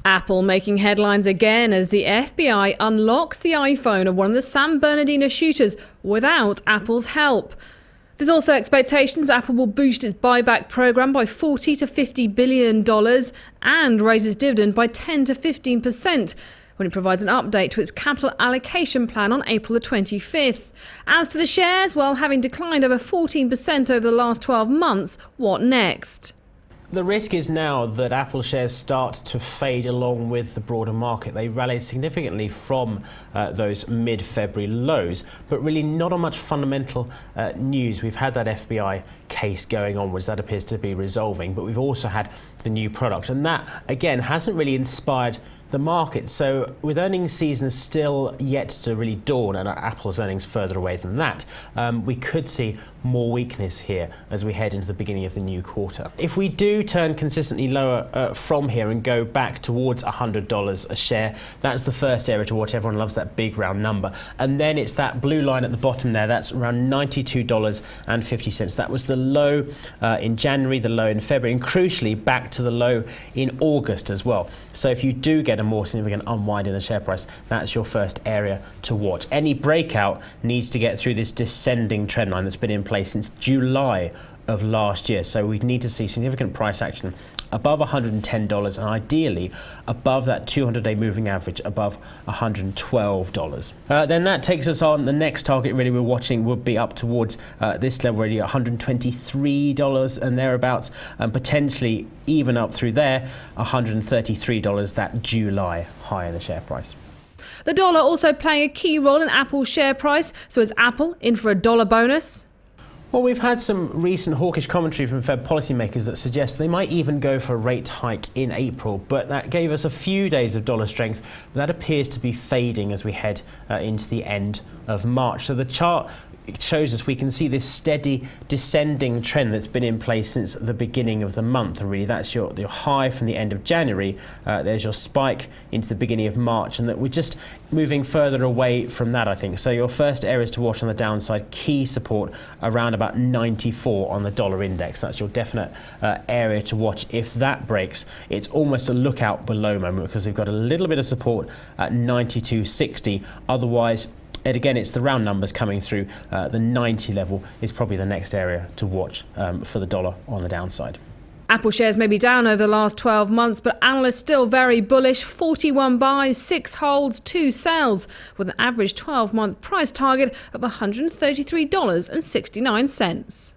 Apple making headlines again as the FBI unlocks the iPhone of one of the San Bernardino shooters without Apple's help. There's also expectations Apple will boost its buyback program by $40 to $50 billion and raise its dividend by 10 to 15% when it provides an update to its capital allocation plan on April the 25th. As to the shares, well, having declined over 14% over the last 12 months, what next? The risk is now that Apple shares start to fade along with the broader market. They rallied significantly from those mid-February lows, but really not on much fundamental news. We've had that FBI case going onwards. That appears to be resolving, but we've also had the new product, and that, again, hasn't really inspired the market. So with earnings season still yet to really dawn and Apple's earnings further away than that, we could see more weakness here as we head into the beginning of the new quarter. If we do turn consistently lower from here and go back towards $100 a share, that's the first area to watch. Everyone loves that big round number. And then it's that blue line at the bottom there, that's around $92.50. That was the low in January, the low in February, and crucially back to the low in August as well. So if you do get a more significant unwind in the share price, that's your first area to watch. Any breakout needs to get through this descending trend line that's been in place since July of last year. So we need to see significant price action above $110 and ideally above that 200-day moving average above $112. Then that takes us on. The next target really we're watching would be up towards this level already, $123 and thereabouts, and potentially even up through there, $133, that July high in the share price. The dollar also playing a key role in Apple's share price. So is Apple in for a dollar bonus? Well, we've had some recent hawkish commentary from Fed policymakers that suggest they might even go for a rate hike in April, but that gave us a few days of dollar strength. That appears to be fading as we head into the end of March. So the chart shows us we can see this steady descending trend that's been in place since the beginning of the month. And really, that's your high from the end of January. There's your spike into the beginning of March, and that we're just moving further away from that, I think. So your first areas to watch on the downside, key support around about 94 on the dollar index. That's your definite area to watch. If that breaks, it's almost a lookout below moment because we've got a little bit of support at 92.60. Otherwise, and again, it's the round numbers coming through. The 90 level is probably the next area to watch for the dollar on the downside. Apple shares may be down over the last 12 months, but analysts still very bullish. 41 buys, 6 holds, 2 sells, with an average 12-month price target of $133.69.